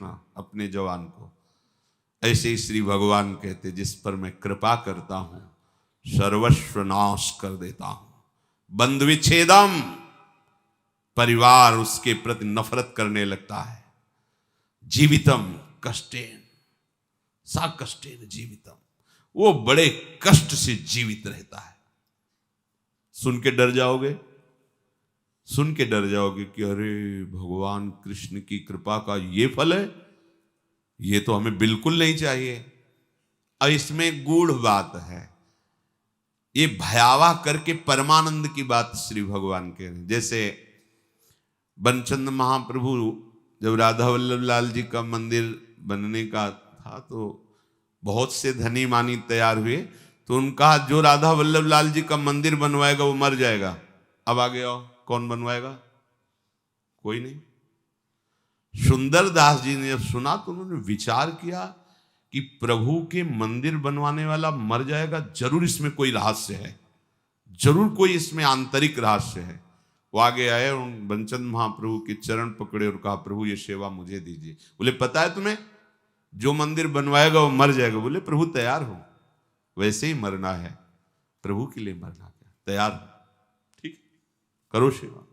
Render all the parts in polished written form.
रखना अपने जवान को। ऐसे ही श्री भगवान कहते, जिस पर मैं कृपा करता हूं सर्वस्व नाश कर देता हूं। बंधु विच्छेदम, परिवार उसके प्रति नफरत करने लगता है। जीवितम कष्टेन सा कष्टेन जीवितम, वो बड़े कष्ट से जीवित रहता है। सुन के डर जाओगे, सुन के डर जाओगे कि अरे भगवान कृष्ण की कृपा का ये फल है, ये तो हमें बिल्कुल नहीं चाहिए। और इसमें गूढ़ बात है, ये भयावह करके परमानंद की बात श्री भगवान कह रहे हैं। जैसे बनचंद महाप्रभु जब राधा वल्लभ लाल जी का मंदिर बनने का था तो बहुत से धनी मानी तैयार हुए, तो उनका जो राधा वल्लभ लाल जी का मंदिर बनवाएगा वो मर जाएगा। अब आगे आओ, कौन बनवाएगा? कोई नहीं। सुंदर दास जी ने जब सुना तो उन्होंने विचार किया कि प्रभु के मंदिर बनवाने वाला मर जाएगा, जरूर इसमें कोई रहस्य है, जरूर कोई इसमें आंतरिक रहस्य है। वो आगे आए, उन बनचंद महाप्रभु के चरण पकड़े और कहा, प्रभु ये सेवा मुझे दीजिए। बोले पता है तुम्हें, जो मंदिर बनवाएगा वो मर जाएगा। बोले प्रभु तैयार हो, वैसे ही मरना है, प्रभु के लिए मरना क्या, तैयार हो, ठीक करो सेवा।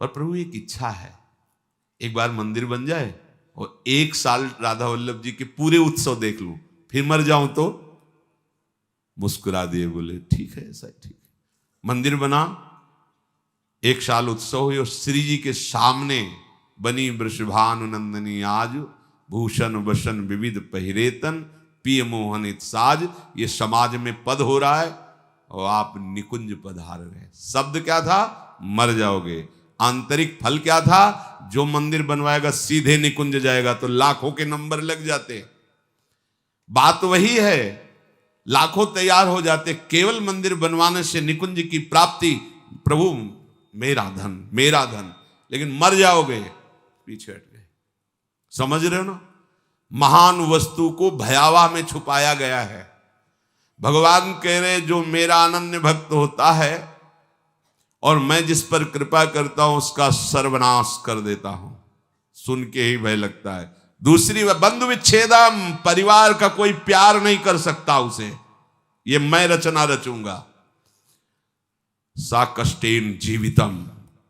और प्रभु एक इच्छा है, एक बार मंदिर बन जाए और 1 साल राधा वल्लभ जी के पूरे उत्सव देख लूं, फिर मर जाऊं तो। मुस्कुरा दिए, बोले ठीक है, ऐसा ठीक है। मंदिर बना, 1 साल उत्सव हुई और श्री जी के सामने बनी वृषभानु नंदनी आज, भूषण वसन विविध पहिरेतन, पिय मोहनित साज। ये समाज में पद हो रहा है और आप निकुंज पधार रहे। शब्द क्या था? मर जाओगे। आंतरिक फल क्या था? जो मंदिर बनवाएगा सीधे निकुंज जाएगा, तो लाखों के नंबर लग जाते। बात वही है, लाखों तैयार हो जाते, केवल मंदिर बनवाने से निकुंज की प्राप्ति। प्रभु मेरा धन, मेरा धन, लेकिन मर जाओगे, पीछे हट गए। समझ रहे हो ना? महान वस्तु को भयावह में छुपाया गया है। भगवान कह रहे, जो मेरा अनन्य भक्त होता है और मैं जिस पर कृपा करता हूं उसका सर्वनाश कर देता हूं। सुन के ही भय लगता है। दूसरी, बंधु विच्छेदम, परिवार का कोई प्यार नहीं कर सकता उसे, ये मैं रचना रचूंगा। सा कष्टेन जीवितम,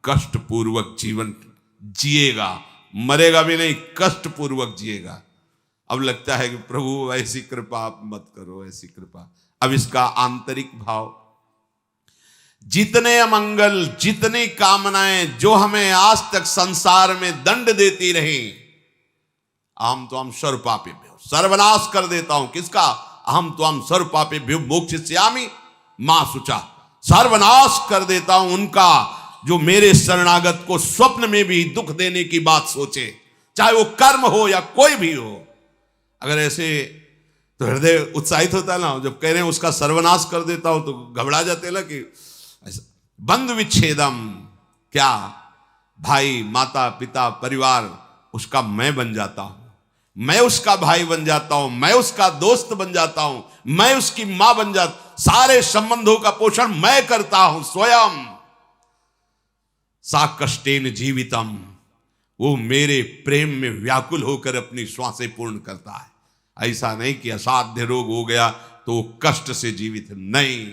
कष्ट पूर्वक जीवन जिएगा, मरेगा भी नहीं, कष्ट पूर्वक जिएगा। अब लगता है कि प्रभु ऐसी कृपा आप मत करो, ऐसी कृपा। अब इसका आंतरिक भाव, जितने अमंगल, जितनी कामनाएं जो हमें आज तक संसार में दंड देती रही, अहम तो हम सर्वपापेभ्यो, सर्वनाश कर देता हूं। किसका? अहम तो हम सर्वपापेभ्यो मोक्षयिष्यामि मां शुचा, सर्वनाश कर देता हूं उनका जो मेरे शरणागत को स्वप्न में भी दुख देने की बात सोचे, चाहे वो कर्म हो या कोई भी हो। अगर ऐसे तो हृदय उत्साहित होता है ना, जब कह रहे हैं उसका सर्वनाश कर देता हूं तो घबरा जाते ना कि ऐसा। बंधु विच्छेदम, क्या? भाई, माता, पिता, परिवार, उसका मैं बन जाता हूं, मैं उसका भाई बन जाता हूं, मैं उसका दोस्त बन जाता हूं, मैं उसकी मां बन जाता, सारे संबंधों का पोषण मैं करता हूं स्वयं। सा कष्टेन जीवितम, वो मेरे प्रेम में व्याकुल होकर अपनी श्वासें पूर्ण करता है। ऐसा नहीं कि असाध्य रोग हो गया तो कष्ट से जीवित, नहीं।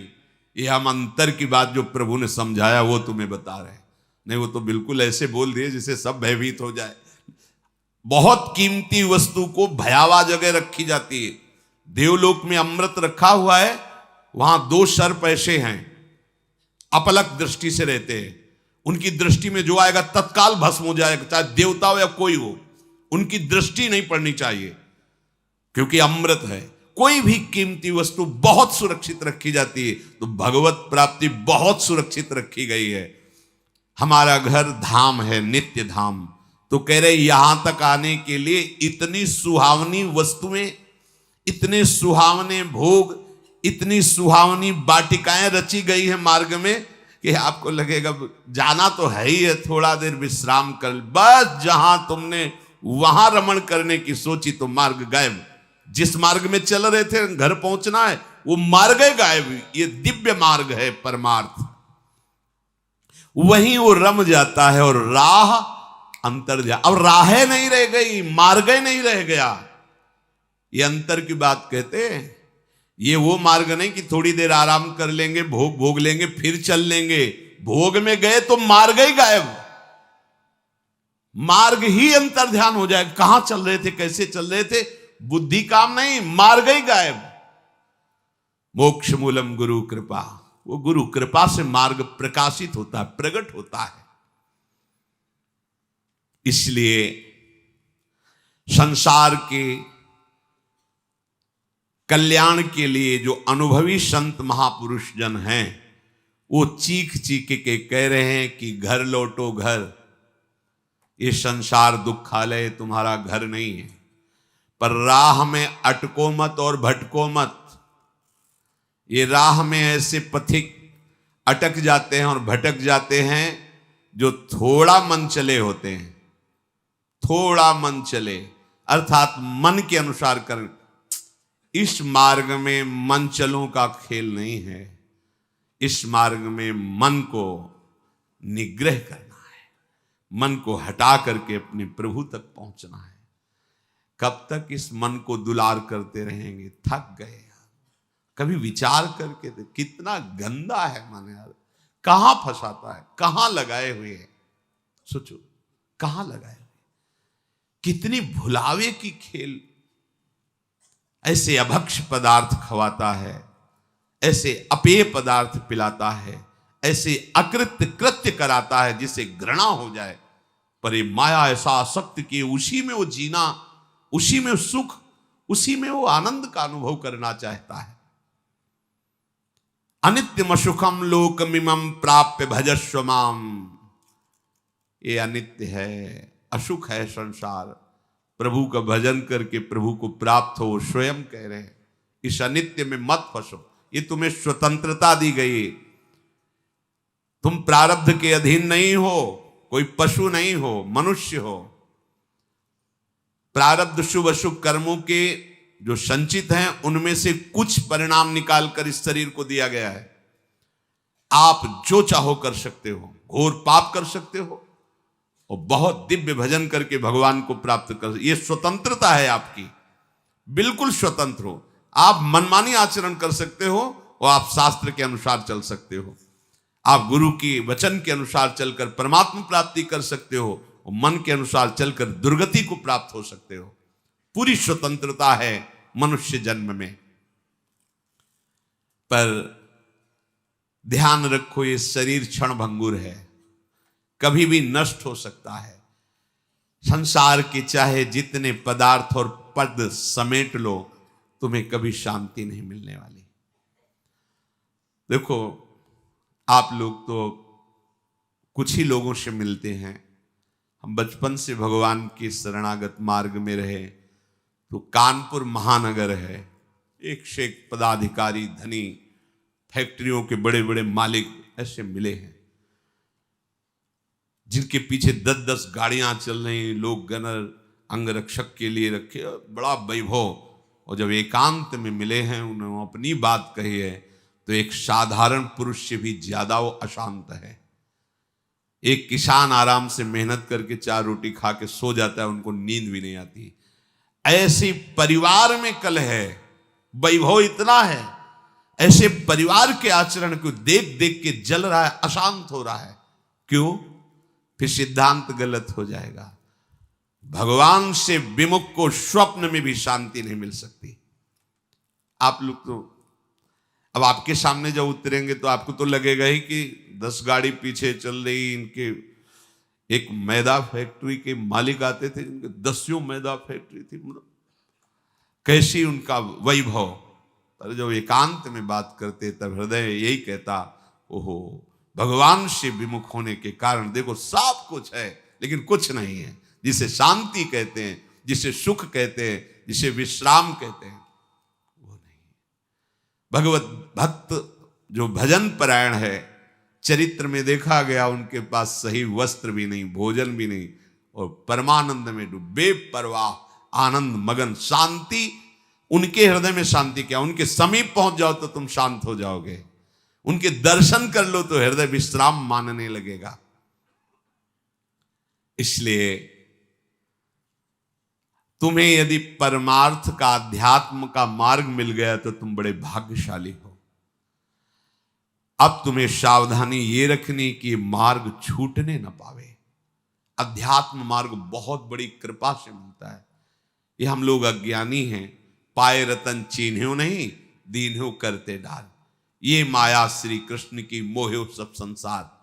ये हम अंतर की बात जो प्रभु ने समझाया वो तुम्हें बता रहे हैं। नहीं, वो तो बिल्कुल ऐसे बोल दिए जिससे सब भयभीत हो जाए। बहुत कीमती वस्तु को भयावह जगह रखी जाती है। देवलोक में अमृत रखा हुआ है, वहां 2 सर्प ऐसे हैं, अपलक दृष्टि से रहते हैं। उनकी दृष्टि में जो आएगा तत्काल भस्म हो जाएगा, चाहे देवता हो या कोई हो, उनकी दृष्टि नहीं पड़नी चाहिए, क्योंकि अमृत है। कोई भी कीमती वस्तु बहुत सुरक्षित रखी जाती है, तो भगवत प्राप्ति बहुत सुरक्षित रखी गई है। हमारा घर धाम है, नित्य धाम। तो कह रहे यहां तक आने के लिए इतनी सुहावनी वस्तुएं, इतने सुहावने भोग, इतनी सुहावनी वाटिकाएं रची गई है मार्ग में कि आपको लगेगा जाना तो है ही है, थोड़ा देर विश्राम कर, बस जहां तुमने वहां रमण करने की सोची तो मार्ग गायब। जिस मार्ग में चल रहे थे घर पहुंचना है, वो मार्ग गायब। ये दिव्य मार्ग है परमार्थ, वहीं वो रम जाता है और राह अंतर्ध्यान। अब राहें नहीं रह गई, मार्ग नहीं रह गया। ये अंतर की बात कहते हैं। ये वो मार्ग नहीं कि थोड़ी देर आराम कर लेंगे, भोग भोग लेंगे, फिर चल लेंगे। भोग में गए तो मार्ग ही गायब, मार्ग ही अंतर्ध्यान हो जाए। कहां चल रहे थे, कैसे चल रहे थे, बुद्धि काम नहीं, मार्ग ही गायब। मोक्ष मूलम गुरु कृपा, वो गुरु कृपा से मार्ग प्रकाशित होता है, प्रकट होता है। इसलिए संसार के कल्याण के लिए जो अनुभवी संत महापुरुष जन हैं, वो चीख चीख के कह रहे हैं कि घर लौटो घर। ये संसार दुखालय तुम्हारा घर नहीं है, पर राह में अटको मत और भटको मत। ये राह में ऐसे पथिक अटक जाते हैं और भटक जाते हैं जो थोड़ा मन चले होते हैं। थोड़ा मन चले अर्थात मन के अनुसार कर। इस मार्ग में मन चलों का खेल नहीं है। इस मार्ग में मन को निग्रह करना है, मन को हटा करके अपने प्रभु तक पहुंचना है। कब तक इस मन को दुलार करते रहेंगे, थक गए। कभी विचार करके तो कितना गंदा है मन यार, कहां फंसाता है, कहां लगाए हुए हैं। सोचो कहां लगाए हुए, कितनी भुलावे की खेल। ऐसे अभक्ष पदार्थ खवाता है, ऐसे अपेय पदार्थ पिलाता है, ऐसे अकृत्य कृत्य कराता है जिसे घृणा हो जाए। पर ये माया ऐसा आसक्त कि उसी में वो जीना, उसी में सुख, उसी में वो आनंद का अनुभव करना चाहता है। अनित्यम सुखम लोकमिमं प्राप्य भजस्व माम। ये अनित्य है, असुख है संसार। प्रभु का भजन करके प्रभु को प्राप्त हो, स्वयं कह रहे हैं। इस अनित्य में मत फंसो, ये तुम्हें स्वतंत्रता दी गई। तुम प्रारब्ध के अधीन नहीं हो, कोई पशु नहीं हो, मनुष्य हो। प्रारब्ध शुभ अशुभ कर्मों के जो संचित हैं उनमें से कुछ परिणाम निकालकर इस शरीर को दिया गया है। आप जो चाहो कर सकते हो, घोर पाप कर सकते हो और बहुत दिव्य भजन करके भगवान को प्राप्त कर। ये स्वतंत्रता है आपकी, बिल्कुल स्वतंत्र हो। आप मनमानी आचरण कर सकते हो और आप शास्त्र के अनुसार चल सकते हो। आप गुरु की वचन के अनुसार चलकर परमात्मा प्राप्ति कर सकते हो और मन के अनुसार चलकर दुर्गति को प्राप्त हो सकते हो। पूरी स्वतंत्रता है मनुष्य जन्म में। पर ध्यान रखो, ये शरीर क्षण भंगुर है, कभी भी नष्ट हो सकता है। संसार के चाहे जितने पदार्थ और पद समेट लो, तुम्हें कभी शांति नहीं मिलने वाली। देखो आप लोग तो कुछ ही लोगों से मिलते हैं। हम बचपन से भगवान के शरणागत मार्ग में रहे, तो कानपुर महानगर है, एक से एक पदाधिकारी, धनी, फैक्ट्रियों के बड़े बड़े मालिक ऐसे मिले हैं, जिनके पीछे 10-10 गाड़ियां चल रही, लोग गनर अंगरक्षक के लिए रखे, बड़ा वैभव। और जब एकांत में मिले हैं, उन्होंने अपनी बात कही है, तो एक साधारण पुरुष से भी ज्यादा वो अशांत है। एक किसान आराम से मेहनत करके 4 रोटी खा के सो जाता है, उनको नींद भी नहीं आती। ऐसे परिवार में कलह है, वैभव इतना है, ऐसे परिवार के आचरण को देख देख के जल रहा है, अशांत हो रहा है। क्यों? फिर सिद्धांत गलत हो जाएगा। भगवान से विमुख को स्वप्न में भी शांति नहीं मिल सकती। आप लोग तो अब आपके सामने जब उतरेंगे तो आपको तो लगेगा ही कि 10 गाड़ी पीछे चल रही। इनके एक मैदा फैक्ट्री के मालिक आते थे, इनके 10 मैदा फैक्ट्री थी, मतलब कैसी उनका वैभव। पर जब एकांत में बात करते तब हृदय यही कहता, ओहो, भगवान से विमुख होने के कारण देखो सब कुछ है लेकिन कुछ नहीं है। जिसे शांति कहते हैं, जिसे सुख कहते हैं, जिसे विश्राम कहते हैं, वो नहीं। भगवत भक्त जो भजन परायण है, चरित्र में देखा गया उनके पास सही वस्त्र भी नहीं, भोजन भी नहीं, और परमानंद में डूबे, परवाह आनंद मगन, शांति। उनके हृदय में शांति क्या, उनके समीप पहुंच जाओ तो तुम शांत हो जाओगे। उनके दर्शन कर लो तो हृदय विश्राम मानने लगेगा। इसलिए तुम्हें यदि परमार्थ का, अध्यात्म का मार्ग मिल गया तो तुम बड़े भाग्यशाली हो। अब तुम्हें सावधानी ये रखनी कि मार्ग छूटने न पावे। अध्यात्म मार्ग बहुत बड़ी कृपा से मिलता है। ये हम लोग अज्ञानी हैं, पाए रतन चीन्ह्यो नहीं, दीन्ह्यो करते डाल। ये माया श्री कृष्ण की मोहे सब संसार।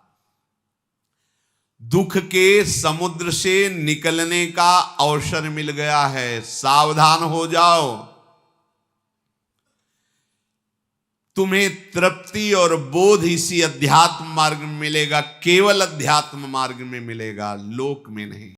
दुख के समुद्र से निकलने का अवसर मिल गया है, सावधान हो जाओ। तुम्हें तृप्ति और बोध इसी अध्यात्म मार्ग में मिलेगा, केवल अध्यात्म मार्ग में मिलेगा, लोक में नहीं।